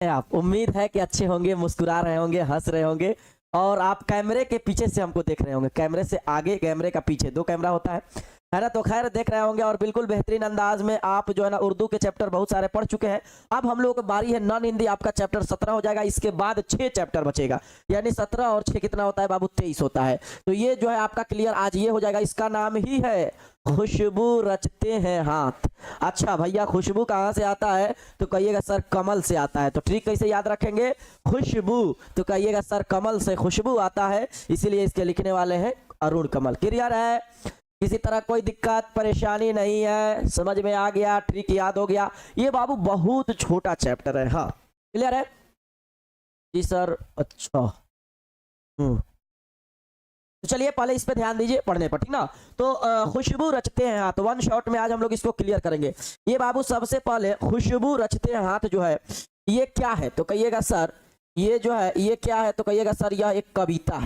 हैं आप? उम्मीद है कि अच्छे होंगे, मुस्कुरा रहे होंगे, हंस रहे होंगे और आप कैमरे के पीछे से हमको देख रहे होंगे। कैमरे से आगे, कैमरे का पीछे, दो कैमरा होता है ना। तो खैर देख रहे होंगे और बिल्कुल बेहतरीन अंदाज में आप जो है ना उर्दू के चैप्टर बहुत सारे पढ़ चुके हैं। अब हम लोगों को बारी है नॉन हिंदी। आपका चैप्टर 17 हो जाएगा, इसके बाद 6 चैप्टर बचेगा, यानी 17 और 6 कितना होता है बाबू? 23 होता है। तो ये जो है आपका क्लियर आज ये हो जाएगा। इसका नाम ही है खुशबू रचते हैं हाथ। अच्छा भैया, खुशबू कहाँ से आता है? तो कहिएगा सर कमल से आता है। तो ट्रिक कैसे याद रखेंगे? खुशबू, तो कहिएगा सर कमल से खुशबू आता है, इसीलिए इसके लिखने वाले हैं अरुण कमल। क्लियर है? किसी तरह कोई दिक्कत परेशानी नहीं है? समझ में आ गया? ट्रिक याद हो गया? ये बाबू बहुत छोटा चैप्टर है। हाँ क्लियर है जी सर। अच्छा तो चलिए पहले इस पे ध्यान दीजिए पढ़ने पर, ठीक ना। तो खुशबू रचते हैं हाथ, वन शॉट में आज हम लोग इसको क्लियर करेंगे। ये बाबू सबसे पहले खुशबू रचते हैं हाथ जो है ये क्या है? तो कहिएगा सर ये जो है ये क्या है? तो कहिएगा सर यह एक कविता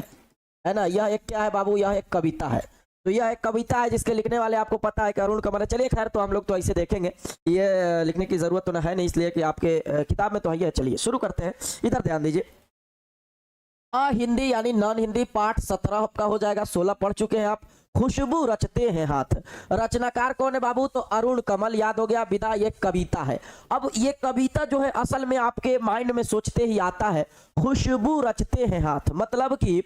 है ना। यह एक क्या है बाबू? यह एक कविता है। तो यह एक कविता है जिसके लिखने वाले आपको पता है कि अरुण कमल है। चलिए खैर, तो हम लोग तो ऐसे देखेंगे, ये लिखने की जरूरत तो है नहीं, इसलिए कि आपके किताब में तो है। चलिए शुरू करते हैं, इधर ध्यान दीजिए। हिंदी यानी नॉन हिंदी पार्ट 17 का हो जाएगा। 16 पढ़ चुके हैं आप। खुशबू रचते हैं हाथ, रचनाकार कौन है बाबू? तो अरुण कमल, याद हो गया। विदा ये कविता है। अब ये कविता जो है असल में आपके माइंड में सोचते ही आता है खुशबू रचते हैं हाथ, मतलब कि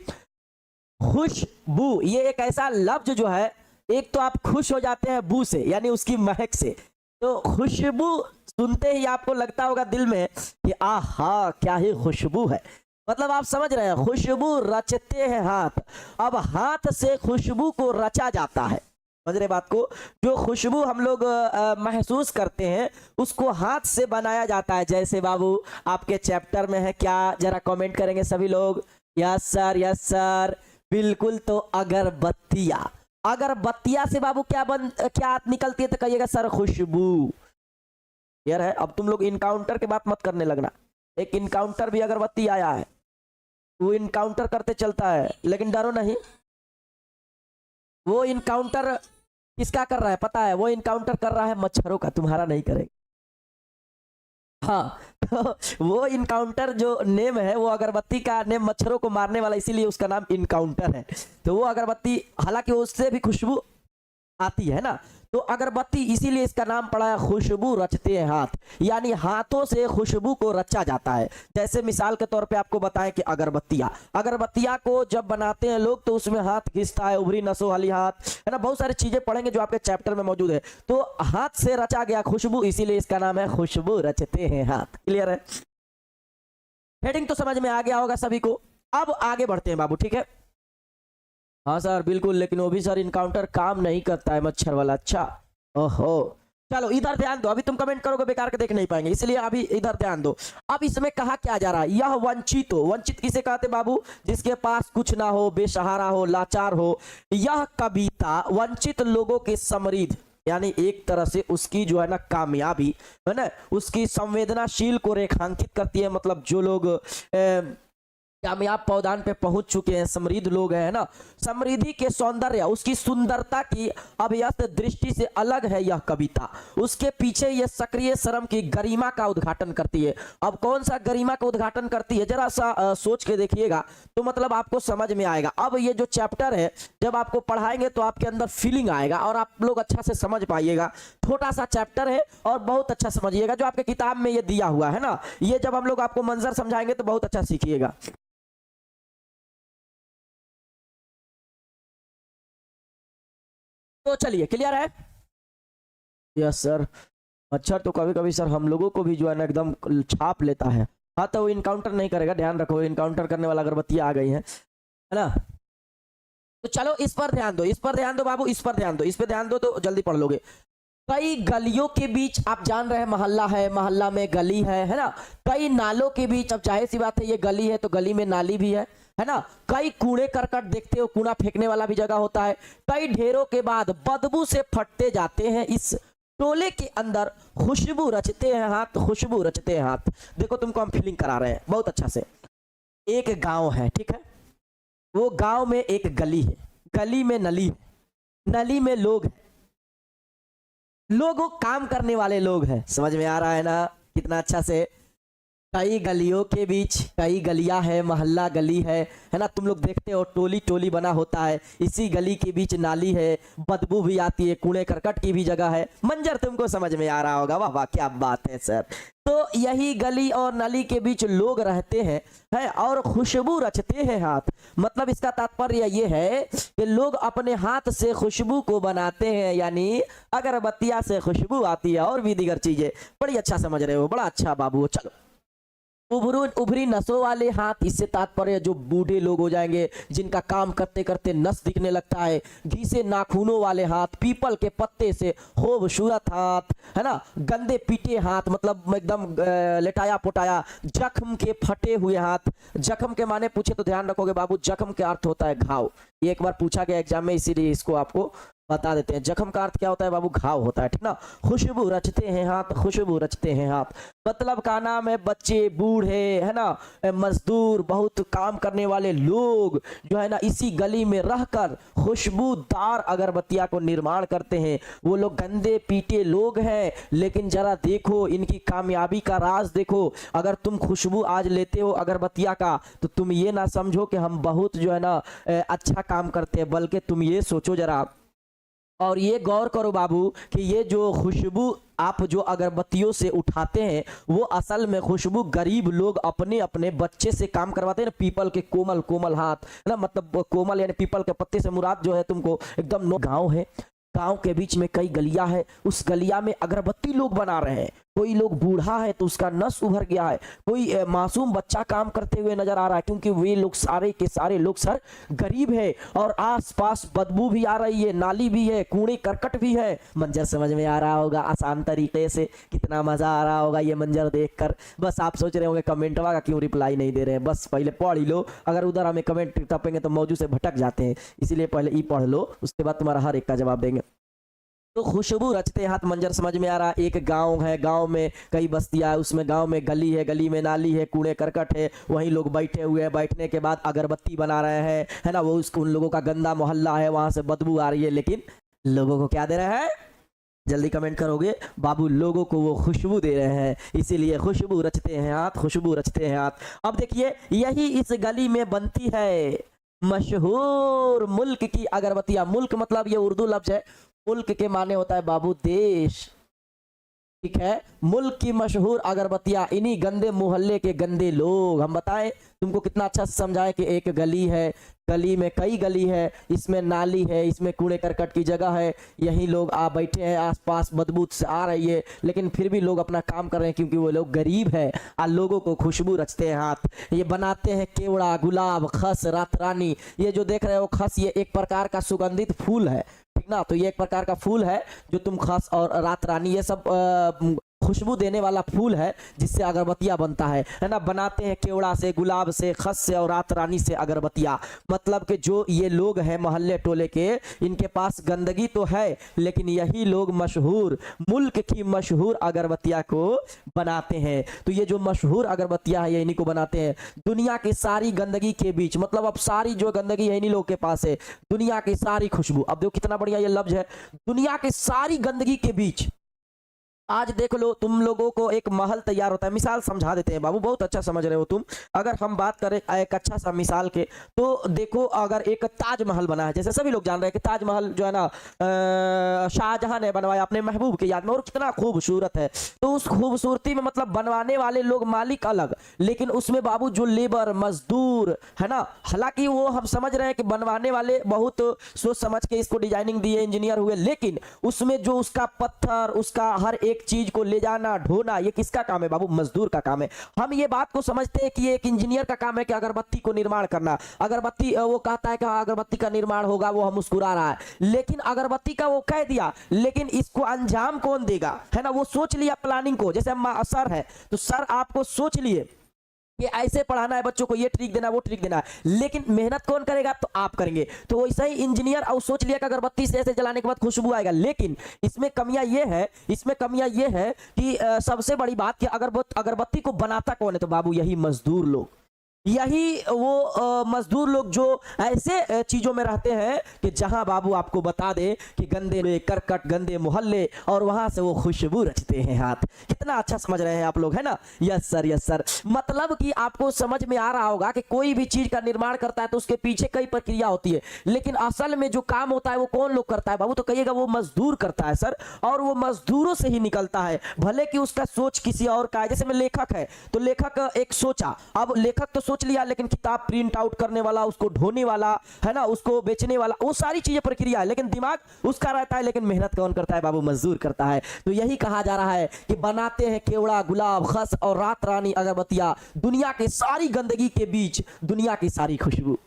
खुशबू ये एक ऐसा लफ्ज जो है, एक तो आप खुश हो जाते हैं बू से यानी उसकी महक से, तो खुशबू सुनते ही आपको लगता होगा दिल में कि आहा क्या ही खुशबू है। मतलब आप समझ रहे हैं, खुशबू रचते हैं हाथ। अब हाथ से खुशबू को रचा जाता है, समझ रहे बात को? जो खुशबू हम लोग महसूस करते हैं उसको हाथ से बनाया जाता है। जैसे बाबू आपके चैप्टर में है क्या? जरा कमेंट करेंगे सभी लोग। यस सर, यस सर, बिल्कुल। तो अगरबत्तियां, अगरबत्तियां से बाबू क्या निकलती है? तो कहिएगा सर खुशबू। यार है, अब तुम लोग इनकाउंटर के बात मत करने लगना। एक इनकाउंटर भी अगरबत्ती आया है, वो इनकाउंटर करते चलता है, लेकिन डरो नहीं। वो इनकाउंटर किसका कर रहा है पता है? वो इनकाउंटर कर रहा है मच्छरों का, तुम्हारा नहीं करेगा। हाँ तो वो इनकाउंटर जो नेम है, वो अगरबत्ती का नेम मच्छरों को मारने वाला, इसीलिए उसका नाम इनकाउंटर है। तो वो अगरबत्ती, हालांकि उससे भी खुशबू आती है ना, तो अगरबत्ती, इसीलिए इसका नाम पड़ा है खुशबू रचते हैं हाथ, यानी हाथों से खुशबू को रचा जाता है। जैसे मिसाल के तौर पे आपको बताएं कि अगरबत्तियां को जब बनाते हैं लोग तो उसमें हाथ घिसता है, उभरी नसों वाली हाथ, है ना। बहुत सारी चीजें पढ़ेंगे जो आपके चैप्टर में मौजूद है। तो हाथ से रचा गया खुशबू, इसीलिए इसका नाम है खुशबू रचते हैं हाथ। क्लियर है? हेडिंग तो समझ में आ गया होगा सभी को। अब आगे बढ़ते हैं बाबू, ठीक है? हाँ सर बिल्कुल, लेकिन वो भी सर इनकाउंटर काम नहीं करता है मच्छर वाला। अच्छा ओहो, चलो इधर ध्यान दो। अभी तुम कमेंट करोगे बेकार के देख नहीं पाएंगे, इसलिए अभी इधर ध्यान दो। अब इसमें कहा क्या जा रहा है? यह वंचित हो, वंचित किसे कहते बाबू? जिसके पास कुछ ना हो, बेसहारा हो, लाचार हो। यह कविता वंचित लोगों के समृद्ध, यानी एक तरह से उसकी जो है ना कामयाबी है ना, उसकी संवेदनाशील को रेखांकित करती है। मतलब जो लोग कामयाब पौधान पे पहुंच चुके हैं, समृद्ध लोग हैं ना, समृद्धि के सौंदर्य, उसकी सुंदरता की अभ्यस्त दृष्टि से अलग है यह कविता। उसके पीछे यह सक्रिय श्रम की गरिमा का उद्घाटन करती है। अब कौन सा गरिमा का उद्घाटन करती है, जरा सा सोच के देखिएगा तो मतलब आपको समझ में आएगा। अब ये जो चैप्टर है जब आपको पढ़ाएंगे तो आपके अंदर फीलिंग आएगा और आप लोग अच्छा से समझ पाइएगा। छोटा सा चैप्टर है और बहुत अच्छा समझिएगा। जो आपके किताब में ये दिया हुआ है ना, ये जब हम लोग आपको मंजर समझाएंगे तो बहुत अच्छा सीखिएगा। तो चलिए, क्लियर है? Yes sir. मच्छर तो कभी कभी सर हम लोगों को भी जो है ना एकदम छाप लेता है। हाँ तो वो इनकाउंटर नहीं करेगा, ध्यान रखो। इनकाउंटर करने वाला अगरबत्तियां आ गई है ना। तो चलो इस पर ध्यान दो, इस पर ध्यान दो बाबू, इस पर ध्यान दो, इस पर ध्यान दो तो जल्दी पढ़ लोगे। कई गलियों के बीच, आप जान रहे हैं मोहल्ला है, मोहल्ला में गली है ना। कई नालों के बीच, अब जाहिर सी बात है ये गली है तो गली में नाली भी है ना। कई कूड़े करकट, देखते हो कूड़ा फेंकने वाला भी जगह होता है। कई ढेरों के बाद बदबू से फटते जाते हैं इस टोले के अंदर खुशबू रचते हैं हाथ, खुशबू रचते हैं हाथ। देखो तुमको हम फीलिंग करा रहे हैं बहुत अच्छा से। एक गांव है, ठीक है? वो गांव में एक गली है, गली में नली है, नली में लोग हैं, लोग वो काम करने वाले लोग हैं। समझ में आ रहा है ना कितना अच्छा से? कई गलियों के बीच कई गलियां है, मोहल्ला गली है ना। तुम लोग देखते हो टोली टोली बना होता है, इसी गली के बीच नाली है, बदबू भी आती है, कूड़े करकट की भी जगह है। मंजर तुमको समझ में आ रहा होगा। वाह वाह क्या बात है सर। तो यही गली और नाली के बीच लोग रहते हैं है और खुशबू रचते हैं हाथ। मतलब इसका तात्पर्य ये है कि लोग अपने हाथ से खुशबू को बनाते हैं, यानी अगरबत्तियां से खुशबू आती है और भी दीगर चीजें। बड़ी अच्छा समझ रहे हो, बड़ा अच्छा बाबू। चलो, उभरी नसों वाले हाथ, इससे तात्पर्य जो बूढ़े लोग हो जाएंगे, जिनका काम करते करते नस दिखने लगता है। घिसे नाखूनों वाले हाथ, पीपल के पत्ते से खूबसूरत हाथ, है ना। गंदे पीटे हाथ, मतलब एकदम लेटाया पोटाया। जख्म के फटे हुए हाथ। जख्म के माने पूछे तो ध्यान रखोगे बाबू, जख्म के अर्थ होता है घाव। ये एक बार पूछा गया एग्जाम में, इसीलिए इसको आपको बता देते हैं। जख्म का अर्थ क्या होता है बाबू? घाव होता है, ठीक ना। खुशबू रचते हैं हाथ, खुशबू रचते हैं हाथ, मतलब का नाम है बच्चे, बूढ़े, है ना, मजदूर, बहुत काम करने वाले लोग जो है ना, इसी गली में रहकर खुशबूदार अगरबत्तियां को निर्माण करते हैं। वो लोग गंदे पीटे लोग हैं, लेकिन जरा देखो इनकी कामयाबी का राज देखो। अगर तुम खुशबू आज लेते हो अगरबत्तियां का, तो तुम ये ना समझो कि हम बहुत जो है ना अच्छा काम करते हैं, बल्कि तुम ये सोचो जरा और ये गौर करो बाबू कि ये जो खुशबू आप जो अगरबत्तियों से उठाते हैं, वो असल में खुशबू गरीब लोग अपने अपने बच्चे से काम करवाते हैं ना। पीपल के कोमल कोमल हाथ, है ना, मतलब कोमल यानी पीपल के पत्ते से मुराद जो है तुमको एकदम। गांव है, गांव के बीच में कई गलियां है, उस गलिया में अगरबत्ती लोग बना रहे हैं। कोई लोग बूढ़ा है तो उसका नस उभर गया है, कोई मासूम बच्चा काम करते हुए नजर आ रहा है, क्योंकि वे लोग सारे के सारे लोग सर गरीब है। और आसपास बदबू भी आ रही है, नाली भी है, कूड़े करकट भी है। मंजर समझ में आ रहा होगा आसान तरीके से, कितना मजा आ रहा होगा ये मंजर देखकर। बस आप सोच रहे होंगे कमेंटवा का क्यों रिप्लाई नहीं दे रहे हैं। बस पहले पढ़ ही लो, अगर उधर हमें कमेंट टपेंगे तो मौजू से भटक जाते हैं, इसीलिए पहले ई पढ़ लो, उसके बाद तुम्हारा हर एक का जवाब देंगे। तो खुशबू रचते हाथ, मंजर समझ में आ रहा। एक गांव है, गांव में कई बस्तियां है, उसमें गांव में गली है, गली में नाली है, कूड़े करकट है, वहीं लोग बैठे हुए हैं। बैठने के बाद अगरबत्ती बना रहे हैं, है ना। वो उन लोगों का गंदा मोहल्ला है, वहां से बदबू आ रही है, लेकिन लोगों को क्या दे रहे हैं? जल्दी कमेंट करोगे बाबू, लोगों को वो खुशबू दे रहे हैं, इसीलिए खुशबू रचते हैं हाथ, खुशबू रचते हैं हाथ। अब देखिए, यही इस गली में बनती है मशहूर मुल्क की अगरबत्तियां। मुल्क मतलब ये उर्दू लफ्ज है, मुल्क के माने होता है बाबू देश, ठीक है। मुल्क की मशहूर अगरबत्तियां, इन्हीं गंदे मोहल्ले के गंदे लोग। हम बताएं तुमको कितना अच्छा समझाए कि एक गली है, गली में कई गली है, इसमें नाली है, इसमें कूड़े करकट की जगह है, यही लोग आ बैठे हैं, आसपास बदबू से आ रही है, लेकिन फिर भी लोग अपना काम कर रहे हैं, क्योंकि वो लोग गरीब है। और लोगों को खुशबू रचते हैं हाथ। ये बनाते हैं केवड़ा, गुलाब, खस, रात रानी। ये जो देख रहे हो खस, ये एक प्रकार का सुगंधित फूल है, ठीक ना। तो ये एक प्रकार का फूल है जो तुम खस और रात रानी, ये सब खुशबू देने वाला फूल है, जिससे अगरबत्तियां बनता है ना। बनाते हैं केवड़ा से, गुलाब से, खस से और रात रानी से अगरबत्तियां। मतलब कि जो ये लोग हैं मोहल्ले टोले के, इनके पास गंदगी तो है, लेकिन यही लोग मशहूर, मुल्क की मशहूर अगरबत्तियां को बनाते हैं। तो ये जो मशहूर अगरबत्तियां है, ये इन्हीं को बनाते हैं। दुनिया की सारी गंदगी के बीच, मतलब अब सारी जो गंदगी है इन्हीं लोगों के पास है, दुनिया की सारी खुशबू। अब देखो कितना बढ़िया ये लफ्ज है, दुनिया की सारी गंदगी के बीच। आज देख लो, तुम लोगों को एक महल तैयार होता है। मिसाल समझा देते हैं बाबू, बहुत अच्छा समझ रहे हो तुम। अगर हम बात करें एक अच्छा सा मिसाल के, तो देखो अगर एक ताजमहल बना है, जैसे सभी लोग जान रहे हैं कि ताजमहल जो है ना शाहजहां ने बनवाया अपने महबूब की याद में, और कितना खूबसूरत है। तो उस खूबसूरती में मतलब बनवाने वाले लोग मालिक अलग, लेकिन उसमें बाबू जो लेबर मजदूर है ना, हालांकि वो हम समझ रहे हैं कि बनवाने वाले बहुत सोच समझ के इसको डिजाइनिंग दिए, इंजीनियर हुए, लेकिन उसमें जो उसका पत्थर, उसका हर एक चीज को ले जाना, ढोना, ये किसका काम है बाबू? मजदूर का काम है। हम ये बात को समझते हैं कि ये एक इंजीनियर का काम है कि अगरबत्ती को निर्माण करना। अगरबत्ती वो कहता है कि हाँ अगरबत्ती का निर्माण होगा, वो हम मुस्कुरा रहा है, लेकिन अगरबत्ती का वो कह दिया, लेकिन इसको अंजाम कौन देगा? है ना, वो सोच लिया प्लानिंग को। जैसे सर है तो सर आपको सोच लिए कि ऐसे पढ़ाना है बच्चों को, ये ट्रिक देना, वो ट्रिक देना है, लेकिन मेहनत कौन करेगा? तो आप करेंगे। तो वैसे ही इंजीनियर और सोच लिया कि अगरबत्ती से ऐसे जलाने के बाद खुशबू आएगा, लेकिन इसमें कमियां ये है कि सबसे बड़ी बात कि अगरबत्ती को बनाता कौन है? तो बाबू यही मजदूर लोग। यही वो मजदूर लोग जो ऐसे चीजों में रहते हैं कि जहां बाबू आपको बता दे कि गंदे करकट, गंदे मोहल्ले, और वहां से वो खुशबू रचते हैं हाथ। कितना अच्छा समझ रहे हैं आप लोग, है ना? Yes sir, yes sir. मतलब कि आपको समझ में आ रहा होगा कि कोई भी चीज का निर्माण करता है तो उसके पीछे कई प्रक्रिया होती है, लेकिन असल में जो काम होता है वो कौन लोग करता है बाबू? तो कहिएगा वो मजदूर करता है सर, और वो मजदूरों से ही निकलता है। भले कि उसका सोच किसी और का है, जैसे में लेखक है तो लेखक एक सोचा, अब लेखक तो सोच लिया, लेकिन किताब प्रिंट आउट करने वाला, उसको ढोने वाला, है ना, उसको बेचने वाला, वो सारी चीजें प्रक्रिया है, लेकिन दिमाग उसका रहता है, लेकिन मेहनत कौन करता है बाबू? मजदूर करता है। तो यही कहा जा रहा है कि बनाते हैं केवड़ा, गुलाब, खस और रात रानी अगरबत्तियां, दुनिया की सारी गंदगी के बीच दुनिया की सारी खुशबू।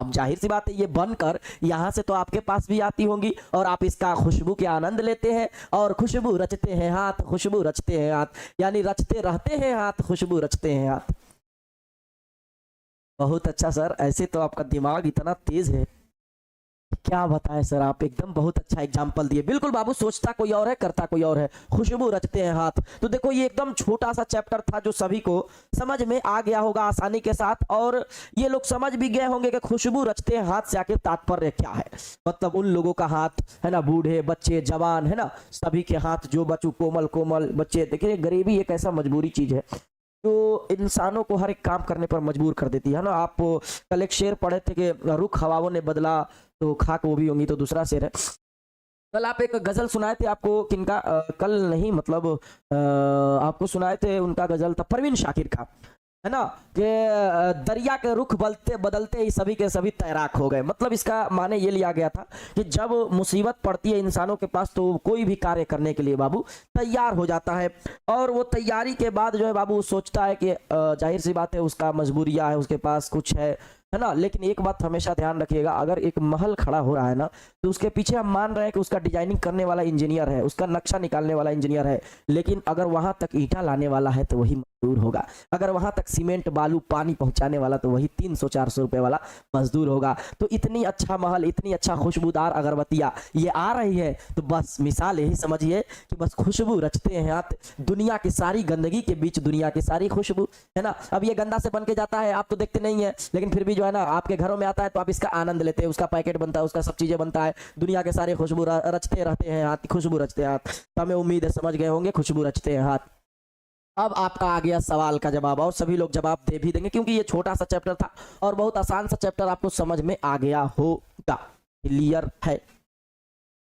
अब जाहिर सी बात है ये बनकर यहां से तो आपके पास भी आती होंगी, और आप इसका खुशबू के आनंद लेते हैं, और खुशबू रचते हैं हाथ, खुशबू रचते हैं हाथ, यानी रचते रहते हैं हाथ, खुशबू रचते हैं हाथ। बहुत अच्छा सर, ऐसे तो आपका दिमाग इतना तेज है, क्या बताएं सर, आप एकदम बहुत अच्छा एग्जाम्पल दिए। बिल्कुल बाबू, सोचता कोई और है, करता कोई और है, खुशबू रचते हैं हाथ। तो देखो ये एकदम छोटा सा चैप्टर था जो सभी को समझ में आ गया होगा आसानी के साथ, और ये लोग समझ भी गए होंगे कि खुशबू रचते हैं हाथ से आखिर तात्पर्य क्या है। मतलब उन लोगों का हाथ, है ना, बूढ़े, बच्चे, जवान, है ना, सभी के हाथ, जो बच्चों, कोमल कोमल बच्चे। देखिए गरीबी एक ऐसा मजबूरी चीज है जो इंसानों को हर एक काम करने पर मजबूर कर देती है ना। आप कल एक शेर पढ़े थे कि रुख हवाओं ने बदला तो खाक वो भी होंगी, तो दूसरा शेर है। कल आप एक गजल सुनाए थे, आपको किनका? कल नहीं, मतलब आपको सुनाए थे, उनका गजल था परवीन शाकिर का, है ना, कि दरिया के रुख बदलते बदलते ही सभी के सभी तैराक हो गए। मतलब इसका माने ये लिया गया था कि जब मुसीबत पड़ती है इंसानों के पास तो कोई भी कार्य करने के लिए बाबू तैयार हो जाता है, और वो तैयारी के बाद जो है बाबू सोचता है कि जाहिर सी बात है उसका मजबूरियां है, उसके पास कुछ है ना। लेकिन एक बात हमेशा ध्यान रखिएगा, अगर एक महल खड़ा हो रहा है ना, तो उसके पीछे हम मान रहे हैं कि उसका डिजाइनिंग करने वाला इंजीनियर है, उसका नक्शा निकालने वाला इंजीनियर है, लेकिन अगर वहां तक ईंटा लाने वाला है तो वही मजदूर होगा, अगर वहां तक सीमेंट, बालू, पानी पहुंचाने वाला तो वही 300-400 रुपए वाला मजदूर होगा। तो इतनी अच्छा महल, इतनी अच्छा खुशबूदार अगरबत्तियां ये आ रही है, तो बस मिसाल यही समझिए कि बस खुशबू रचते हैं हाथ, दुनिया की सारी गंदगी के बीच दुनिया की सारी खुशबू, है ना। अब ये गंदा से बन के जाता है, आप तो देखते नहीं है, लेकिन फिर भी जो है ना आपके घरों में आता है तो आप इसका आनंद लेते हैं, उसका पैकेट बनता है, उसका सब चीजें बनता है, दुनिया के सारे खुशबू रचते रहते हैं हाथ, खुशबू रचते हैं हाथ। तो हमें उम्मीद है समझ गए होंगे, खुशबू रचते हैं हाथ। अब आपका आ गया सवाल का जवाब, और सभी लोग जवाब दे भी देंगे क्योंकि ये छोटा सा चैप्टर था और बहुत आसान सा चैप्टर, आपको समझ में आ गया होगा। क्लियर है?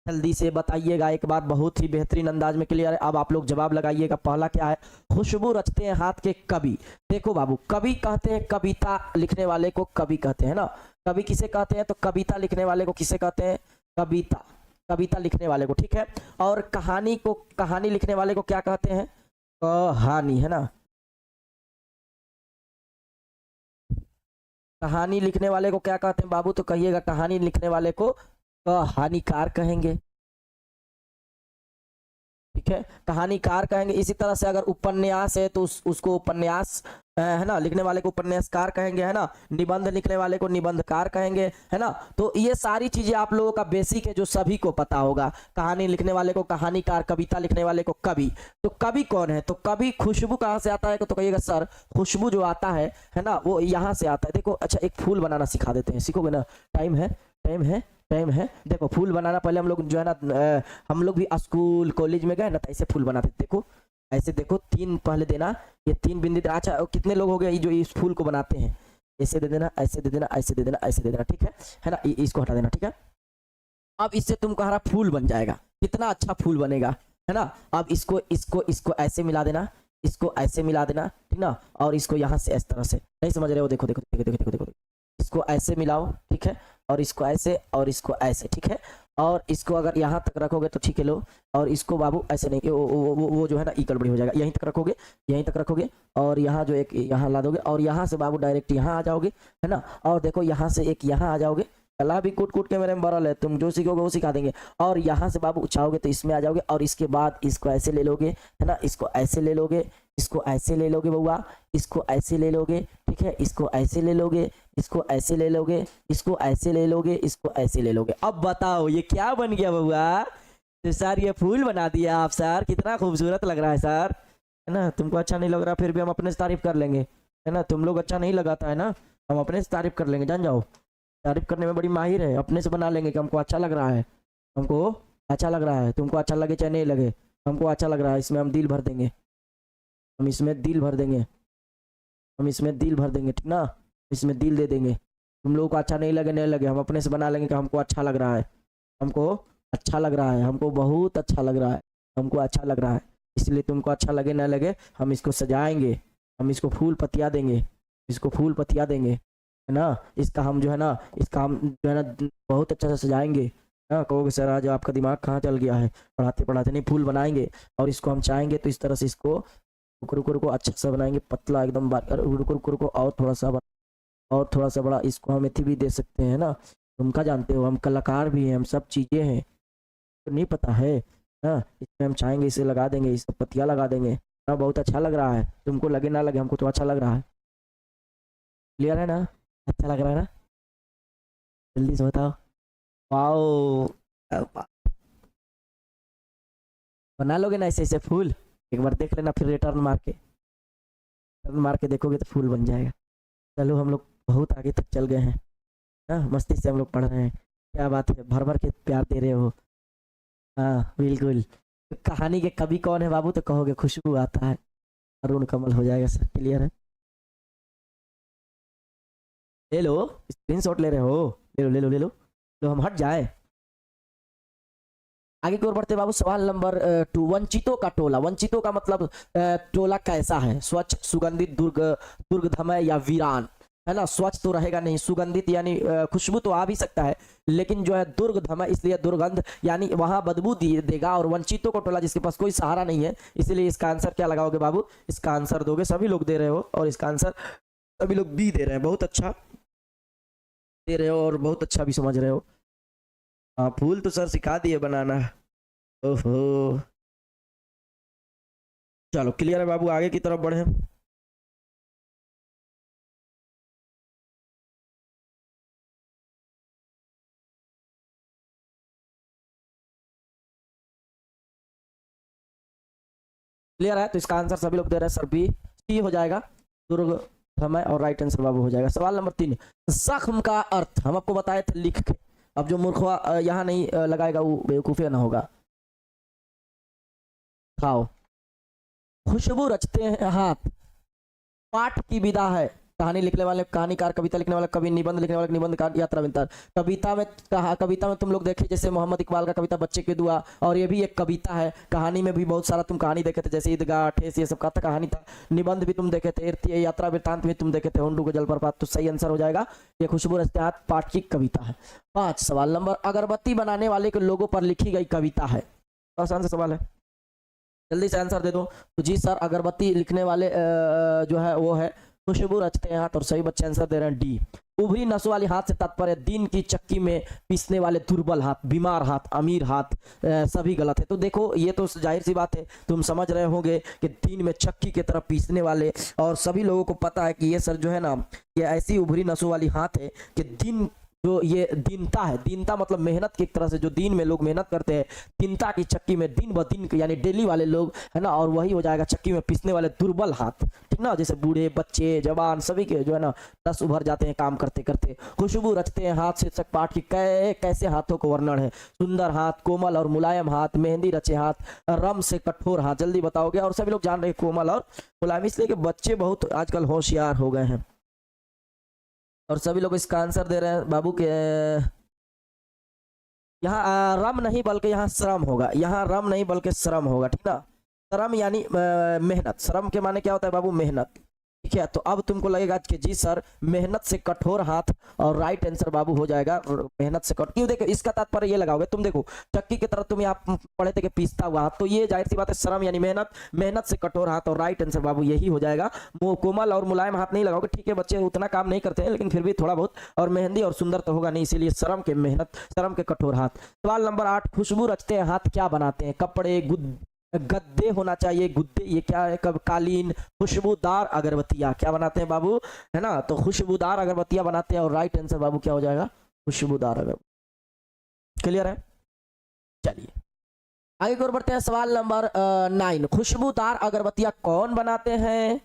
जल्दी से बताइएगा एक बार, बहुत ही बेहतरीन अंदाज में क्लियर है। अब आप लोग जवाब लगाइएगा। पहला क्या है? खुशबू रचते हैं हाथ के कवि। देखो बाबू, कवि कहते हैं कविता लिखने वाले को कवि कहते हैं ना। कवि किसे कहते हैं? तो कविता लिखने वाले को किसे कहते हैं? कविता, कविता लिखने वाले को, ठीक है। और कहानी को, कहानी लिखने वाले को क्या कहते हैं? कहानी, है ना। कहानी लिखने वाले को क्या कहते हैं बाबू? तो कहिएगा कहानी लिखने वाले को कहानीकार कहेंगे, ठीक है, कहानीकार कहेंगे। इसी तरह से अगर उपन्यास है तो उसको उपन्यास, है ना, लिखने वाले को उपन्यासकार कहेंगे, है ना। निबंध लिखने वाले को निबंधकार कहेंगे, है ना। तो ये सारी चीजें आप लोगों का बेसिक है जो सभी को पता होगा। कहानी लिखने वाले को कहानीकार, कविता लिखने वाले को कवि। तो कवि कौन है? तो कवि खुशबू कहाँ से आता है? तो कहिएगा सर खुशबू जो आता है ना, वो यहाँ से आता है। देखो अच्छा, एक फूल बनाना सिखा देते हैं, सीखोगे ना? टाइम है, टाइम है, टाइम है। देखो फूल बनाना, पहले हम लोग जो है ना, हम लोग भी स्कूल कॉलेज में गए ना तो ऐसे फूल बनाते। देखो ऐसे, देखो 3 पहले देना, ये 3 बिंदी। अच्छा कितने लोग हो गए जो इस फूल को बनाते हैं? ऐसे दे देना, ऐसे दे देना, ऐसे दे देना, ऐसे दे देना, ठीक है ना। इसको हटा देना, ठीक है। अब इससे तुम्हारा फूल बन जाएगा, कितना अच्छा फूल बनेगा, है ना। अब इसको इसको इसको ऐसे मिला देना, इसको ऐसे मिला देना, ठीक ना। और इसको यहाँ से इस तरह से, नहीं समझ रहे हो? देखो देखो देखो देखो देखो, इसको ऐसे मिलाओ, ठीक है, और इसको ऐसे और इसको ऐसे, ठीक है। और इसको अगर यहाँ तक रखोगे तो ठीक है, लो। और इसको बाबू ऐसे नहीं, वो जो है ना इक्वल बड़ी हो जाएगा। यहीं तक रखोगे, यहीं तक रखोगे, और यहाँ जो एक यहाँ ला दोगे, और यहाँ से बाबू डायरेक्ट यहाँ आ जाओगे, है ना। और देखो यहाँ से एक यहाँ आ जाओगे। कला भी कूट कूट के मेरे में बरल है, तुम जो सीखोगे वो सिखा देंगे। और यहाँ से बाबू चाहोगे तो इसमें आ जाओगे, और इसके बाद इसको ऐसे ले लोगे, है ना। इसको ऐसे ले लोगे, इसको ऐसे ले लोगे बउआ, इसको ऐसे ले लोगे, ठीक है। इसको ऐसे ले लोगे, इसको ऐसे ले लोगे, इसको ऐसे ले लोगे, इसको ऐसे ले लोगे। अब बताओ ये क्या बन गया बउआ? तो सर ये फूल बना दिया आप सर, कितना खूबसूरत लग रहा है सर, है ना। तुमको अच्छा नहीं लग रहा, फिर भी हम अपने से तारीफ कर लेंगे। है ना। तुम लोग अच्छा नहीं लगाता है ना, हम अपने से तारीफ कर लेंगे, जान जाओ। तारीफ करने में बड़ी माहिर है, अपने से बना लेंगे कि हमको अच्छा लग रहा है, हमको अच्छा लग रहा है। तुमको अच्छा लगे चाहे नहीं लगे, हमको अच्छा लग रहा है, इसमें हम दिल भर देंगे, हम इसमें दिल भर देंगे, हम इसमें दिल भर देंगे, ठीक ना। इसमें दिल दे देंगे। तुम लोगों को अच्छा नहीं लगे नहीं लगे, हम अपने से बना लेंगे कि हमको अच्छा लग रहा है, हमको अच्छा लग रहा है, हमको बहुत अच्छा लग रहा है, हमको अच्छा लग रहा है। इसलिए तुमको अच्छा लगे ना लगे, हम इसको सजाएंगे, हम इसको फूल पतिया देंगे, इसको फूल पतिया देंगे, है ना। इसका हम जो है ना, इसका हम जो है ना बहुत अच्छा से सजाएंगे। हाँ, कहोगे सर आज आपका दिमाग कहाँ चल गया है, पढ़ाते पढ़ाते नहीं, फूल बनाएंगे और इसको हम चाहेंगे तो इस तरह से इसको रुको रुको रुको अच्छा सा बनाएंगे, पतला एकदम रुको रुको रुको, और थोड़ा सा और थोड़ा सा बड़ा। इसको हम एथी भी दे सकते हैं ना, तुम क्या जानते हो, हम कलाकार भी हैं, हम सब चीज़ें हैं, तो नहीं पता है। हाँ, इसमें हम चाहेंगे इसे लगा देंगे, इस पर पत्तियाँ लगा देंगे। हाँ, बहुत अच्छा लग रहा है, तुमको लगे ना लगे, हमको तो अच्छा लग रहा है। क्लियर है ना, अच्छा लग रहा है ना, जल्दी से बताओ। वाओ, बना लोगे ना ऐसे ऐसे फूल, एक बार देख लेना, फिर रिटर्न मार के देखोगे तो फूल बन जाएगा। चलो हम लोग बहुत आगे तक चल गए हैं। हाँ, मस्ती से हम लोग पढ़ रहे हैं, क्या बात है, भर भर के प्यार दे रहे हो। हाँ बिल्कुल। तो कहानी के कवि कौन है बाबू, तो कहोगे खुशबू आता है, अरुण कमल हो जाएगा सर। क्लियर है, ले लो, स्क्रीनशॉट ले रहे हो, ले लो ले लो ले लो, तो हम हट जाए। आगे की ओर बढ़ते बाबू, सवाल नंबर 2, वंचितों का टोला। वंचितों का मतलब टोला कैसा है, स्वच्छ, सुगंधित, दुर्गंधमय या वीरान, है ना। स्वच्छ तो रहेगा नहीं, सुगंधित यानी खुशबू तो आ भी सकता है, लेकिन जो है दुर्गंधमय इसलिए दुर्गंध यानी वहां बदबू देगा, और वंचितों का टोला जिसके पास कोई सहारा नहीं है, इसलिए इसका आंसर क्या लगाओगे बाबू, इसका आंसर दोगे, सभी लोग दे रहे हो और इसका आंसर सभी लोग बी दे रहे हैं, बहुत अच्छा दे रहे हो और बहुत अच्छा भी समझ रहे हो। हाँ, फूल तो सर सिखा दिए बनाना। ओहो, चलो क्लियर है बाबू, आगे की तरफ बढ़े। क्लियर है, तो इसका आंसर सभी लोग दे रहे हैं सर बी, सी हो जाएगा, दुर्ग समय, और राइट आंसर बाबू हो जाएगा। सवाल नंबर 3, जख्म का अर्थ हम आपको बताए थे लिख के, अब जो मूर्खवा यहाँ नहीं लगाएगा वो बेवकूफी ना होगा। खाओ, खुशबू रचते हैं हाथ, पाठ की विदा है, कहानी लिखने वाले कहानीकार, कविता लिखने वाला कवि, निबंध लिखने वाला निबंधकार, यात्रा विंतर। कविता में तुम लोग देखे जैसे मोहम्मद इकबाल का कविता बच्चे की दुआ, और ये भी एक कविता है। कहानी में भी बहुत सारा तुम कहानी देखे थे, जैसे ईदगाह, ठेस, ये सब का कहानी था। निबंध भी तुम देखे थे, यात्रा वृत्तांत भी तुम देखे थे, हुंडू को जलप्रपात। तो सही आंसर हो जाएगा ये खुशबू रचते हाथ पाठ की कविता है। 5 सवाल नंबर, अगरबत्ती बनाने वाले के लोगों पर लिखी गई कविता है। आसान सा सवाल है, जल्दी से आंसर दे दो। तो जी सर, अगरबत्ती लिखने वाले जो है वो है खुशबू रचते हैं हाथ, और सही बच्चे आंसर दे रहे हैं डी। उभरी नसों वाली हाथ से तात्पर्य दिन की चक्की में पीसने वाले दुर्बल हाथ, बीमार हाथ, अमीर हाथ, सभी गलत है। तो देखो ये तो जाहिर सी बात है, तुम समझ रहे होंगे कि दिन में चक्की की तरफ पीसने वाले, और सभी लोगों को पता है कि ये सर जो है ना, ये ऐसी उभरी नसों वाली हाथ है कि दिन जो ये दीनता है, दीनता मतलब मेहनत की तरह से जो दिन में लोग मेहनत करते हैं, दीनता की चक्की में दिन ब दिन यानी डेली वाले लोग, है ना, और वही हो जाएगा चक्की में पीसने वाले दुर्बल हाथ, ठीक ना। जैसे बूढ़े, बच्चे, जवान, सभी के जो है ना दस उभर जाते हैं काम करते करते। खुशबू रचते हैं हाथ, शीर्षक पाठ की कैसे हाथों को वर्णन है, सुंदर हाथ, कोमल और मुलायम हाथ, मेहंदी रचे हाथ, रम से कठोर हाथ। जल्दी बताओगे, और सभी लोग जान रहे हैं कोमल और मुलायम, इसलिए कि बच्चे बहुत आजकल होशियार हो गए हैं, और सभी लोग इसका आंसर दे रहे हैं बाबू के। यहाँ रम नहीं बल्कि यहाँ श्रम होगा, यहाँ रम नहीं बल्कि श्रम होगा, ठीक ना। श्रम यानी मेहनत, श्रम के माने क्या होता है बाबू, मेहनत, ठीक है। तो अब तुमको लगेगा कि जी सर मेहनत से कठोर हाथ, और राइट आंसर बाबू हो जाएगा मेहनत से कठोर। क्यों, देखो इसका तात्पर्य ये लगाओगे तुम, देखो चक्की की तरह तुम यहाँ पढ़े थे कि पीसता हुआ हाथ, तो ये जाहिर सी बात है श्रम यानी मेहनत, मेहनत से कठोर हाथ, और राइट आंसर बाबू यही हो जाएगा। वो कोमल और मुलायम हाथ नहीं लगाओगे, ठीक है, बच्चे उतना काम नहीं करते हैं, लेकिन फिर भी थोड़ा बहुत, और मेहंदी और सुंदर तो होगा नहीं, इसीलिए श्रम के मेहनत, श्रम के कठोर हाथ। सवाल नंबर 8, खुशबू रचते हैं हाथ क्या बनाते हैं, कपड़े, गद्दे होना चाहिए, गुद्दे, ये क्या है, कब कालीन, खुशबूदार अगरबत्तियां, क्या बनाते हैं बाबू, है ना। तो खुशबूदार अगरबत्तियां बनाते हैं, और राइट आंसर बाबू क्या हो जाएगा, खुशबूदार अगरबत्ती। क्लियर है, चलिए आगे की ओर बढ़ते हैं। सवाल नंबर 9, खुशबूदार अगरबत्तियां कौन बनाते हैं,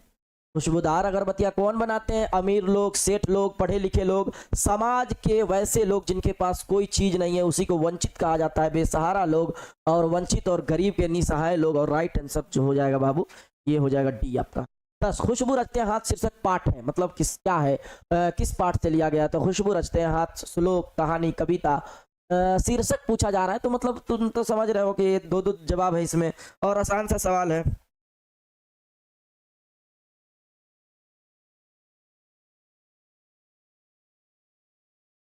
खुशबूदार अगरबत्तियां कौन बनाते हैं? अमीर लोग, सेठ लोग, पढ़े लिखे लोग, समाज के वैसे लोग जिनके पास कोई चीज नहीं है, उसी को वंचित कहा जाता है, बेसहारा लोग और वंचित और गरीब के निसहाय लोग। और राइट आंसर जो हो जाएगा बाबू ये हो जाएगा डी आपका। 10 खुशबू रचते हैं हाथ शीर्षक पाठ है, मतलब किस क्या है, किस पाठ से लिया गया? तो खुशबू रचते हैं हाथ श्लोक, कहानी, कविता। शीर्षक पूछा जा रहा है तो मतलब तुम तो समझ रहे हो कि ये दो जवाब है इसमें और आसान सा सवाल है।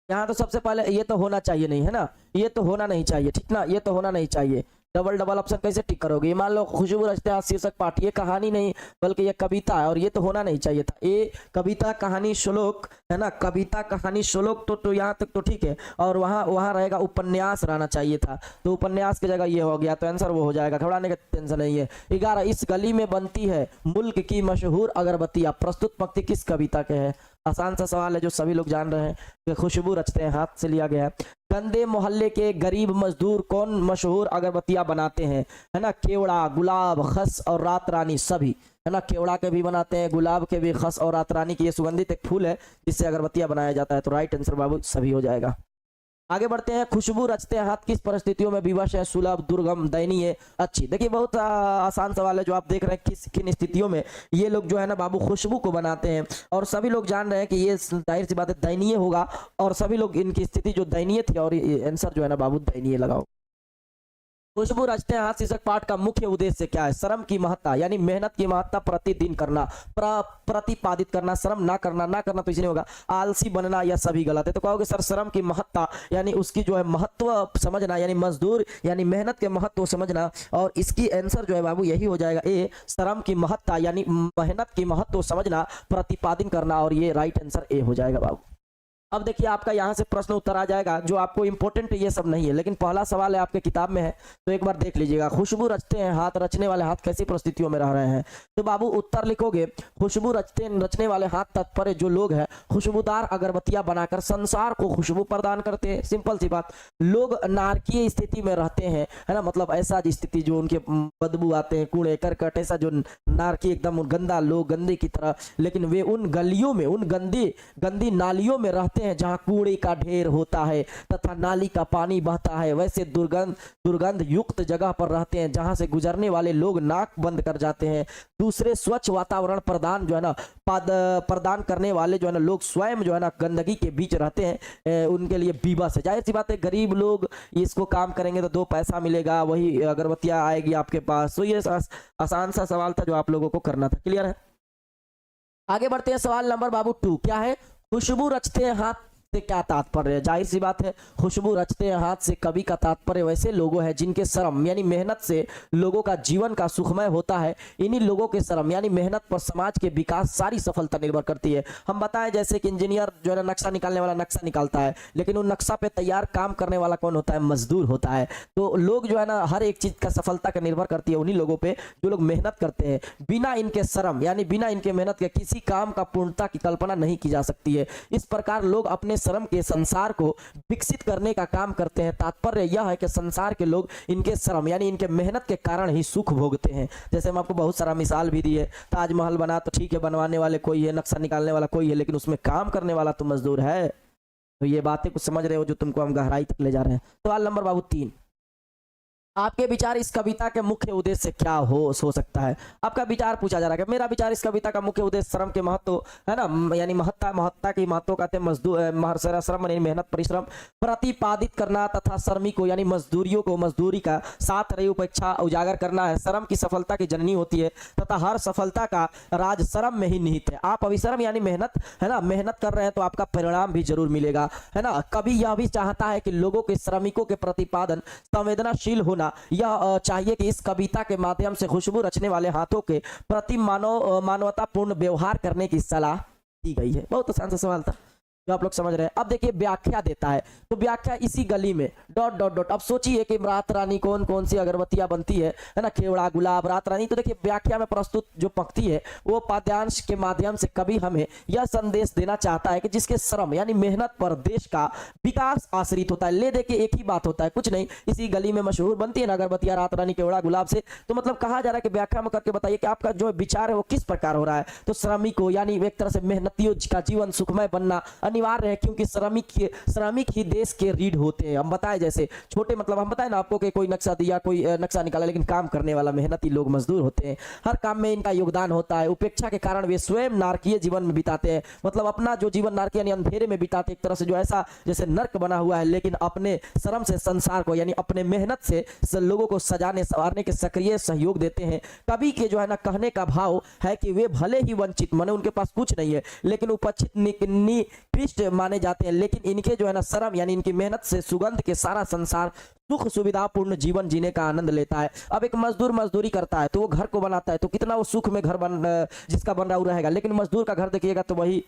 यहाँ तो सबसे पहले ये तो होना चाहिए नहीं है ना, ये तो होना नहीं चाहिए, ठीक ना, ये तो होना नहीं चाहिए। डबल डबल ऑप्शन कैसे टिक करोगे? ये मान लो खुशबू रचते हैं शीर्षक पाठ, ये कहानी नहीं बल्कि ये कविता है और ये तो होना नहीं चाहिए था। ये कविता कहानी श्लोक है ना, कविता कहानी श्लोक तो यहाँ तक तो ठीक है और वहाँ वहाँ रहेगा उपन्यास रहना चाहिए था, तो उपन्यास की जगह ये हो गया, तो आंसर वो हो जाएगा, घबराने का टेंशन नहीं है। 11 इस गली में बनती है मुल्क की मशहूर अगरबत्तियाँ, प्रस्तुत पंक्ति किस कविता के है? आसान सा सवाल है जो सभी लोग जान रहे हैं कि खुशबू रचते हैं हाथ से लिया गया है। गंदे मोहल्ले के गरीब मजदूर कौन मशहूर अगरबत्तियां बनाते हैं? है ना, केवड़ा, गुलाब, खस और रात रानी सभी, है ना, केवड़ा के भी बनाते हैं, गुलाब के भी, खस और रात रानी की ये सुगंधित एक फूल है जिससे अगरबत्तियां बनाया जाता है। तो राइट आंसर बाबू सभी हो जाएगा। आगे बढ़ते हैं। खुशबू रचते हैं हाथ किस परिस्थितियों में विवश है? सुलभ, दुर्गम, दयनीय, अच्छी। देखिए बहुत आसान सवाल है जो आप देख रहे हैं, किस किन स्थितियों में ये लोग जो है ना बाबू खुशबू को बनाते हैं और सभी लोग जान रहे हैं कि ये जाहिर सी बात है दयनीय होगा और सभी लोग इनकी स्थिति जो दयनीय थी और आंसर जो है ना बाबू दयनीय लगाओ। खुशबू रचते हैं हाथ शीर्षक पाठ का मुख्य उद्देश्य क्या है? श्रम की महत्ता यानी मेहनत की महत्ता प्रतिदिन करना, प्रतिपादित करना, श्रम ना करना तो इसलिए होगा, आलसी बनना या सभी गलत है? तो कहोगे सर श्रम की महत्ता यानी उसकी जो है महत्व समझना, यानी मजदूर यानी मेहनत के महत्व समझना और इसकी आंसर जो है बाबू यही हो जाएगा ए, श्रम की महत्ता यानी मेहनत की महत्व समझना, प्रतिपादन करना और ये राइट आंसर ए हो जाएगा बाबू। अब देखिए आपका यहाँ से प्रश्न उत्तर आ जाएगा जो आपको इंपॉर्टेंट ये सब नहीं है लेकिन पहला सवाल है आपके किताब में है तो एक बार देख लीजिएगा। खुशबू रचते हैं हाथ, रचने वाले हाथ कैसी परिस्थितियों में रह रहे हैं? तो बाबू उत्तर लिखोगे खुशबू रचने वाले हाथ तात्पर्य जो लोग हैं खुशबूदार अगरबत्तियां बनाकर संसार को खुशबू प्रदान करते हैं। सिंपल सी बात, लोग नारकीय स्थिति में रहते हैं, है ना, मतलब ऐसा स्थिति जो उनके बदबू आते हैं, कूड़े करकट, ऐसा जो नारकी एकदम गंदा, लोग गंदे की तरह, लेकिन वे उन गलियों में, उन गंदी नालियों में रहते हैं जहां कूड़े का ढेर होता है तथा नाली का पानी बहता है। वैसे दुर्गंध युक्त जगह पर रहते हैं जहां से गुजरने वाले लोग नाक बंद कर जाते हैं। दूसरे स्वच्छ वातावरण प्रदान जो है ना प्रदान करने वाले जो है ना लोग स्वयं जो है ना गंदगी के बीच रहते हैं, उनके लिए बीबस है। जाहिर सी बात है गरीब लोग इसको काम करेंगे तो 2 पैसा मिलेगा, वही अगरबत्तियां आएगी आपके पास। तो ये आसान सा सवाल था जो आप लोगों को करना था। क्लियर है? आगे बढ़ते हैं। सवाल नंबर बाबू 2 क्या है? खुशबू रचते हैं हाथ से क्या तात्पर्य है? जाहिर सी बात है खुशबू रचते हैं हाथ से कवि का तात्पर्य वैसे लोगों है जिनके श्रम यानी मेहनत से लोगों का जीवन का सुखमय होता है। इन्हीं लोगों के श्रम यानी मेहनत पर समाज के विकास सारी सफलता निर्भर करती है। हम बताएं जैसे कि इंजीनियर जो है ना नक्शा निकालने वाला नक्शा निकालता है लेकिन उन नक्शा पे तैयार काम करने वाला कौन होता है? मजदूर होता है। तो लोग जो है ना हर एक चीज का सफलता का निर्भर करती है उन्हीं लोगों पे जो लोग मेहनत करते हैं। बिना इनके श्रम यानी बिना इनके मेहनत के किसी काम का पूर्णता की कल्पना नहीं की जा सकती है। इस प्रकार लोग अपने श्रम के संसार को विकसित करने का काम करते हैं। तात्पर्य यह है कि संसार के लोग इनके श्रम यानी इनके मेहनत के कारण ही सुख भोगते हैं। जैसे हम आपको बहुत सारा मिसाल भी दी है, ताजमहल बना तो ठीक है, बनवाने वाले कोई है, नक्शा निकालने वाला कोई है, लेकिन उसमें काम करने वाला तो मजदूर है। तो ये बातें कुछ समझ रहे हो जो तुमको हम गहराई तक ले जा रहे हैं। सवाल नंबर बाबू 3 आपके विचार इस कविता के मुख्य उद्देश्य क्या हो सकता है? आपका विचार पूछा जा रहा है। मेरा विचार इस कविता का मुख्य उद्देश्य श्रम के महत्व है ना, यानी महत्ता की महत्व कहते हैं मजदूर श्रम यानी मेहनत परिश्रम प्रतिपादित करना तथा श्रमिकों यानी मजदूरियों को मजदूरी का साथ रही उपेक्षा उजागर करना है। श्रम की सफलता की जननी होती है तथा हर सफलता का राज श्रम में ही निहित है। आप अभिश्रम यानी मेहनत है ना, मेहनत कर रहे हैं तो आपका परिणाम भी जरूर मिलेगा, है ना। कवि यह भी चाहता है कि लोगों के श्रमिकों के प्रतिपादन संवेदनशील होना यह चाहिए कि इस कविता के माध्यम से खुशबू रचने वाले हाथों के प्रति मानवतापूर्ण व्यवहार करने की सलाह दी गई है। बहुत आसान सा सवाल था जो आप लोग समझ रहे हैं। अब देखिए व्याख्या देता है, तो व्याख्या इसी गली में डॉट डॉट डॉट। अब सोचिए कि रात रानी कौन कौन सी अगरबत्तियां बनती है ना, केवड़ा गुलाब रात रानी। तो देखिए व्याख्या में प्रस्तुत जो पंक्ति है वो पाद्यांश के माध्यम से कवि हमें यह संदेश देना चाहता है कि जिसके श्रम यानी मेहनत पर देश का विकास आश्रित होता है। ले दे के एक ही बात होता है, कुछ नहीं। इसी गली में मशहूर बनती है ना अगरबत्तियां रात रानी केवड़ा गुलाब से। तो मतलब कहा जा रहा है कि व्याख्या में करके बताइए कि आपका जो विचार है वो किस प्रकार हो रहा है। तो श्रमिकों यानी एक तरह से मेहनतियों का जीवन सुखमय बनना अनिवार्य है, क्योंकि श्रमिक ही देश के रीढ़ होते हैं। हम बताए जैसे छोटे मतलब हम बताए ना आपको कि कोई नक्शा दिया, कोई नक्शा निकाला, लेकिन काम करने वाला मेहनती लोग मजदूर होते हैं। हर काम में इनका योगदान होता है। उपेक्षा के कारण वे स्वयं नारकीय जीवन में बिताते हैं, मतलब अपना जो जीवन नारकीय यानी अंधेरे में बिताते, एक तरह से जो ऐसा जैसे नर्क बना हुआ है, लेकिन अपने श्रम से संसार को यानी अपने मेहनत से लोगों को सजाने संवारने के सक्रिय सहयोग देते हैं। कवि के जो है ना कहने का भाव है कि वे भले ही वंचित माने उनके पास कुछ नहीं है, लेकिन उपेक्षित निकृष्ट माने जाते हैं, लेकिन इनके जो है ना श्रम यानी इनकी मेहनत से सुगंध के सारा संसार सुख सुविधापूर्ण जीवन जीने का आनंद लेता है। अब एक मजदूर मजदूरी करता है तो वो घर को बनाता है, तो कितना वो सुख में घर जिसका बन रहा हुआ रहेगा, लेकिन मजदूर का घर देखिएगा तो वही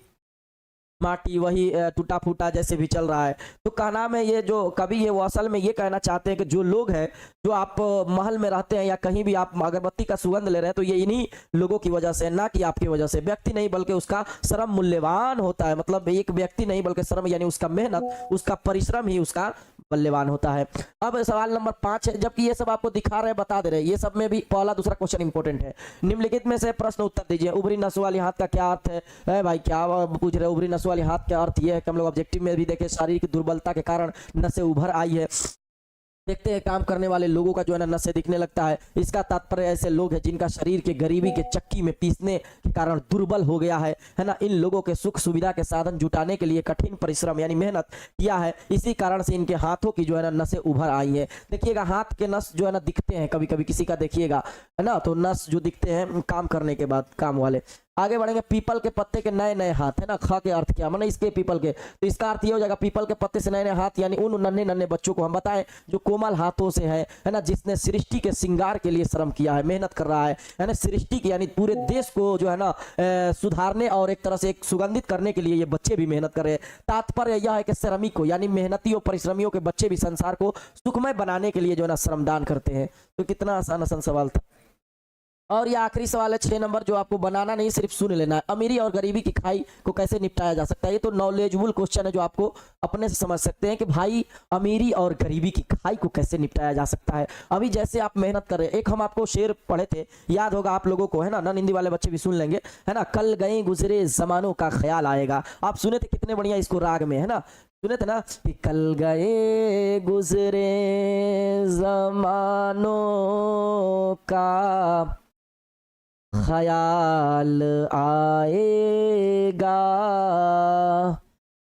माटी, वही टूटा फूटा जैसे भी चल रहा है। तो कहना में ये जो कवि है वो असल में ये कहना चाहते हैं कि जो लोग हैं, जो आप महल में रहते हैं या कहीं भी आप अगरबत्ती का सुगंध ले रहे हैं, तो ये इन्हीं लोगों की वजह से, ना कि आपकी वजह से। व्यक्ति नहीं बल्कि उसका श्रम मूल्यवान होता है, मतलब एक व्यक्ति नहीं बल्कि श्रम यानी उसका मेहनत, उसका परिश्रम ही उसका मूल्यवान होता है। अब सवाल नंबर 5 है, जबकि ये सब आपको दिखा रहे बता दे रहे, ये सब में भी पहला दूसरा क्वेश्चन इंपॉर्टेंट है। निम्नलिखित में से प्रश्न उत्तर दीजिए। उभरी नस वाली हाथ का क्या अर्थ है भाई, क्या पूछ रहे? उभरी नस वाली हाथ का अर्थ यह है कि हम लोग ऑब्जेक्टिव में भी देखें, शारीरिक दुर्बलता के कारण नसें उभर आई है। देखते हैं काम करने वाले लोगों का जो है ना नसें दिखने लगता है। इसका तात्पर्य ऐसे लोग हैं जिनका शरीर के गरीबी के चक्की में पीसने के कारण दुर्बल हो गया है ना। इन लोगों के सुख सुविधा के साधन जुटाने के लिए कठिन परिश्रम यानी मेहनत किया है, इसी कारण से इनके हाथों की जो है ना नसें उभर आई है। देखिएगा हाथ के नस जो है ना दिखते हैं कभी कभी किसी का, देखिएगा है ना, तो नस जो दिखते हैं काम करने के बाद काम वाले। आगे बढ़ेंगे। पीपल के पत्ते के नए नए हाथ है ना, ख के अर्थ क्या माने इसके पीपल के, तो इसका अर्थ ये हो जाएगा पीपल के पत्ते से नए नए हाथ, यानी उन नन्हे नन्हे बच्चों को हम बताएं जो कोमल हाथों से है ना, जिसने सृष्टि के श्रृंगार के लिए श्रम किया है, मेहनत कर रहा है ना, सृष्टि की यानी पूरे देश को जो है ना सुधारने और एक तरह से एक सुगंधित करने के लिए ये बच्चे भी मेहनत कर रहे हैं। तात्पर्य यह है कि श्रमिकों यानी मेहनतियों परिश्रमियों के बच्चे भी संसार को सुखमय बनाने के लिए जो है ना श्रमदान करते हैं। तो कितना आसान आसान सवाल था। और ये आखिरी सवाल है 6 नंबर, जो आपको बनाना नहीं सिर्फ सुन लेना है। अमीरी और गरीबी की खाई को कैसे निपटाया जा सकता है? ये तो नॉलेजफुल क्वेश्चन है जो आपको अपने से समझ सकते हैं कि भाई अमीरी और गरीबी की खाई को कैसे निपटाया जा सकता है। अभी जैसे आप मेहनत कर रहे हैं, एक हम आपको शेर पढ़े थे, याद होगा आप लोगों को है ना, नॉन हिंदी वाले बच्चे भी सुन लेंगे है ना। कल गए गुजरे जमानों का ख्याल आएगा। आप सुने थे कितने बढ़िया इसको राग में है ना, सुने थे ना कि कल गए गुजरे जमानों का ख्याल आएगा,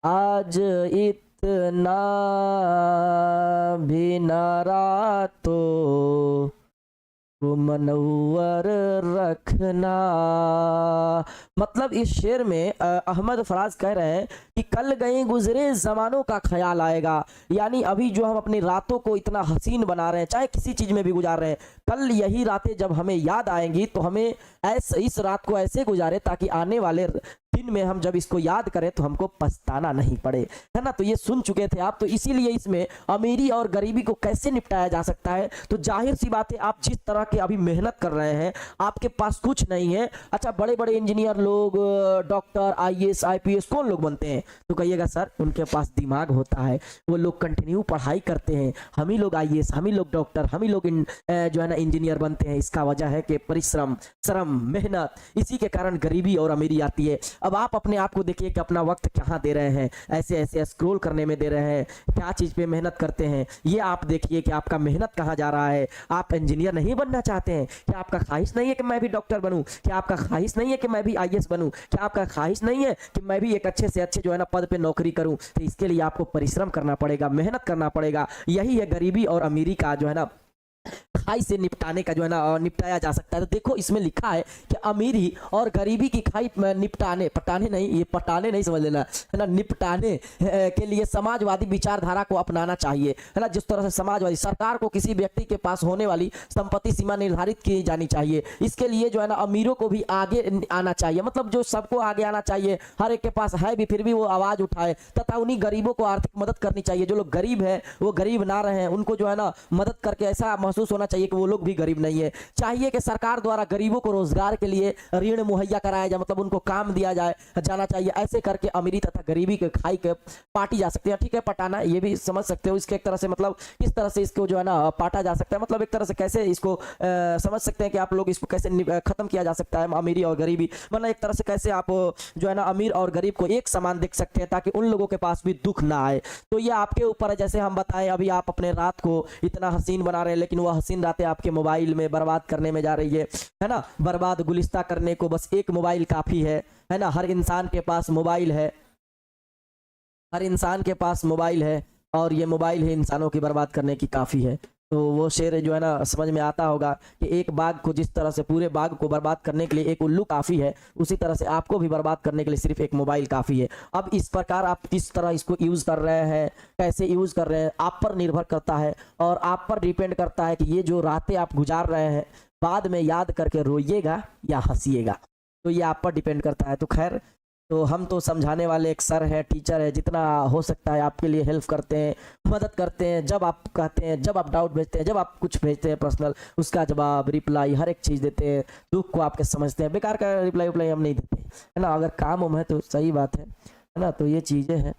आज इतना भी न रातों को मनव्वर रखना। मतलब इस शेर में अहमद फराज कह रहे हैं कि कल गए गुजरे जमानों का ख्याल आएगा, यानी अभी जो हम अपनी रातों को इतना हसीन बना रहे हैं, चाहे किसी चीज में भी गुजार रहे हैं, कल यही रातें जब हमें याद आएंगी तो हमें इस रात को ऐसे गुजारे ताकि आने वाले दिन में हम जब इसको याद करें तो हमको पछताना नहीं पड़े, है ना। तो ये सुन चुके थे आप, तो इसीलिए इसमें अमीरी और गरीबी को कैसे निपटाया जा सकता है। तो जाहिर सी बात है, आप जिस तरह के अभी मेहनत कर रहे हैं, आपके पास कुछ नहीं है। अच्छा, बड़े बड़े इंजीनियर लोग, डॉक्टर, IAS IPS कौन लोग बनते हैं? तो कहिएगा सर उनके पास दिमाग होता है, वो लोग कंटिन्यू पढ़ाई करते हैं। हम ही लोग IAS, हम ही लोग डॉक्टर, हम ही लोग जो है ना इंजीनियर बनते हैं। इसका वजह है कि परिश्रम, श्रम, मेहनत, इसी के कारण गरीबी और अमीरी आती है। अब आप अपने आप को देखिए कि अपना वक्त कहाँ दे रहे हैं, ऐसे ऐसे स्क्रॉल करने में दे रहे हैं, क्या चीज़ पे मेहनत करते हैं, ये आप देखिए कि आपका मेहनत कहाँ जा रहा है। आप इंजीनियर नहीं बनना चाहते हैं? क्या आपका ख्वाहिश नहीं है कि मैं भी डॉक्टर बनूं? क्या आपका ख्वाहिश नहीं है कि मैं भी IAS बनूं? क्या आपका ख्वाहिश नहीं है कि मैं भी एक अच्छे से अच्छे जो है ना पद पे नौकरी करूं? तो इसके लिए आपको परिश्रम करना पड़ेगा, मेहनत करना पड़ेगा। यही है गरीबी और अमीरी का जो है ना खाई से निपटाने का जो है ना निपटाया जा सकता है। तो देखो इसमें लिखा है कि अमीरी और गरीबी की खाई निपटाने, पटाने नहीं, ये पटाने नहीं समझ लेना, है ना, निपटाने के लिए समाजवादी विचारधारा को अपनाना चाहिए, है ना। जिस तरह से समाजवादी सरकार को किसी व्यक्ति के पास होने वाली संपत्ति सीमा निर्धारित की जानी चाहिए, इसके लिए जो है ना अमीरों को भी आगे आना चाहिए, मतलब जो सबको आगे आना चाहिए, हर एक के पास है भी फिर भी वो आवाज उठाए, तथा उन्हीं गरीबों को आर्थिक मदद करनी चाहिए। जो लोग गरीब है वो गरीब ना रहे, उनको जो है ना मदद करके ऐसा महसूस होना चाहिए कि वो लोग भी गरीब नहीं है। चाहिए कि सरकार द्वारा गरीबों को रोजगार के लिए ऋण मुहैया कराया जाए, मतलब उनको काम दिया जाना चाहिए। ऐसे करके अमीरी तथा गरीबी के खाई के पाटी जा सकती है। ठीक है, पटाना ये भी समझ सकते हो, इसके एक तरह से मतलब किस तरह से इसको जो है ना पाटा जा सकता है, मतलब एक तरह से कैसे इसको समझ सकते हैं कि आप लोग इसको कैसे खत्म किया जा सकता है अमीरी और गरीबी, मतलब एक तरह से कैसे आप जो है ना अमीर और गरीब को एक समान देख सकते हैं ताकि उन लोगों के पास भी दुख ना आए। तो ये आपके ऊपर है। जैसे हम बताएं, अभी आप अपने रात को इतना हसीन बना रहे हैं, लेकिन वह हसीन रातें आपके मोबाइल में बर्बाद करने में जा रही है ना। बर्बाद गुलिस्ता करने को बस एक मोबाइल काफी है ना। हर इंसान के पास मोबाइल है, हर इंसान के पास मोबाइल है, और ये मोबाइल ही इंसानों की बर्बाद करने की काफ़ी है। तो वो शेर जो है ना समझ में आता होगा कि एक बाघ को जिस तरह से पूरे बाघ को बर्बाद करने के लिए एक उल्लू काफ़ी है, उसी तरह से आपको भी बर्बाद करने के लिए सिर्फ एक मोबाइल काफ़ी है। अब इस प्रकार आप किस तरह इसको यूज़ कर रहे हैं, कैसे यूज़ कर रहे हैं, आप पर निर्भर करता है और आप पर डिपेंड करता है कि ये जो रातें आप गुजार रहे हैं बाद में याद करके रोइएगा या हंसिएगा, तो ये आप पर डिपेंड करता है। तो खैर, तो हम तो समझाने वाले एक सर है, टीचर है, जितना हो सकता है आपके लिए हेल्प करते हैं, मदद करते हैं। जब आप कहते हैं, जब आप डाउट भेजते हैं, जब आप कुछ भेजते हैं पर्सनल, उसका जवाब, रिप्लाई, हर एक चीज़ देते हैं। दुख को आपके समझते हैं, बेकार का रिप्लाई हम नहीं देते, है ना। अगर काम उम है तो सही बात है ना। तो ये चीज़ें हैं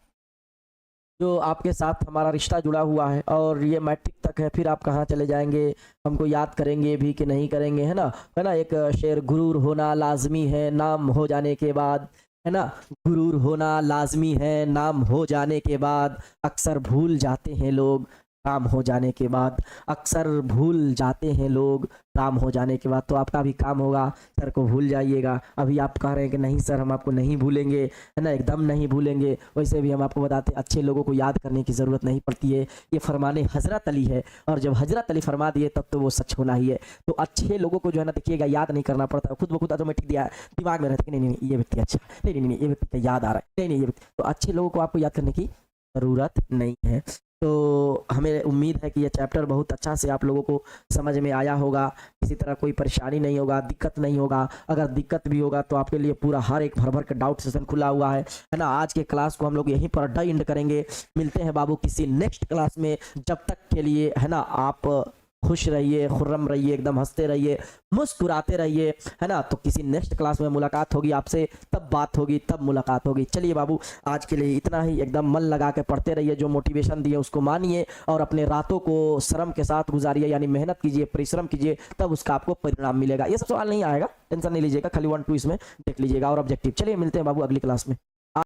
जो आपके साथ हमारा रिश्ता जुड़ा हुआ है, और ये मैट्रिक तक है, फिर आप कहाँ चले जाएंगे, हमको याद करेंगे भी कि नहीं करेंगे, है ना। एक शेर, गुरूर होना लाजमी है नाम हो जाने के बाद, है ना। गुरूर होना लाजमी है नाम हो जाने के बाद, अक्सर भूल जाते हैं लोग काम हो जाने के बाद, अक्सर भूल जाते हैं लोग काम हो जाने के बाद। तो आपका भी काम होगा, सर को भूल जाइएगा। अभी आप कह रहे हैं कि नहीं सर हम आपको नहीं भूलेंगे, है ना, एकदम नहीं भूलेंगे, वैसे भी हम आपको बताते हैं अच्छे लोगों को याद करने की ज़रूरत नहीं पड़ती है, ये फरमाने हज़रत अली है, और जब हज़रत अली फरमा दिए तब तो वो सच होना ही है। तो अच्छे लोगों को जो है ना देखिएगा याद नहीं करना पड़ता, खुद ब खुद ऑटोमेटिक दिमाग में रहता है कि नहीं नहीं ये व्यक्ति अच्छा, नहीं ये व्यक्ति का याद आ रहा है, नहीं ये व्यक्ति। तो अच्छे लोगों को आपको याद करने की ज़रूरत नहीं है। तो हमें उम्मीद है कि ये चैप्टर बहुत अच्छा से आप लोगों को समझ में आया होगा, किसी तरह कोई परेशानी नहीं होगा, दिक्कत नहीं होगा। अगर दिक्कत भी होगा तो आपके लिए पूरा हर एक भर के डाउट सेशन खुला हुआ है ना। आज के क्लास को हम लोग यहीं पर एंड करेंगे। मिलते हैं बाबू किसी नेक्स्ट क्लास में, जब तक के लिए है ना आप खुश रहिए, खुर्रम रहिए, एकदम हंसते रहिए, मुस्कुराते रहिए, है ना। तो किसी नेक्स्ट क्लास में मुलाकात होगी आपसे, तब बात होगी, तब मुलाकात होगी। चलिए बाबू, आज के लिए इतना ही। एकदम मन लगा के पढ़ते रहिए, जो मोटिवेशन दिए उसको मानिए, और अपने रातों को श्रम के साथ गुजारिए, यानी मेहनत कीजिए, परिश्रम कीजिए, तब उसका आपको परिणाम मिलेगा। ये सब सवाल नहीं आएगा, टेंशन नहीं लीजिएगा, खाली 1 2 इसमें देख लीजिएगा और ऑब्जेक्टिव। चलिए मिलते हैं बाबू अगली क्लास में।